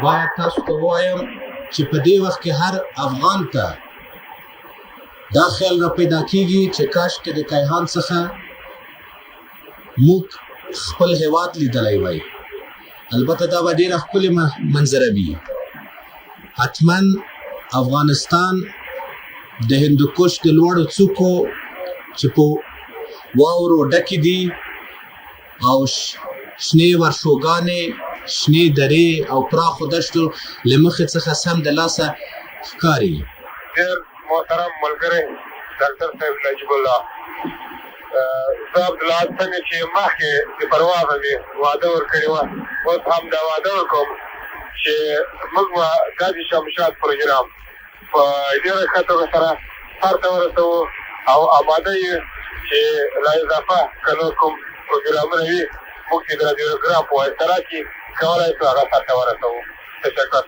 باید تاسو ته ووایم چې په دې وخت کې هر افغان ته دا خیال را پیدا کېږي چې کاشکې د کیهان څخه موږ خپل هیواد لیدلی وای. البته دا به ډېره ښکلې منظره وي. حتما افغانستان د هندوکش د لوړو څوکو چې په واورو ډکې دي او شنې ورشوګانې، شنې درې او پراخو دښتو له مخې څخه سم د لاسه ښکاري. ډېر محترم ملګری ډاکټر صاحب نجیب الله، زه عبدالله څنګه چې مخکې د پروازه مې وعده ورکړې وه، اوس هم دا وعده ورکوم چې موږ به دا د شمشاد پروګرام په ډېره ښه توګه سره سر ته ورسوو او آماده یو چې لا اضافه که نور کوم پروګرامونه وي موږ چې د رادیوګرام په واسطه راکړي کولی شو هغه سر ته ورسوو. تشکر.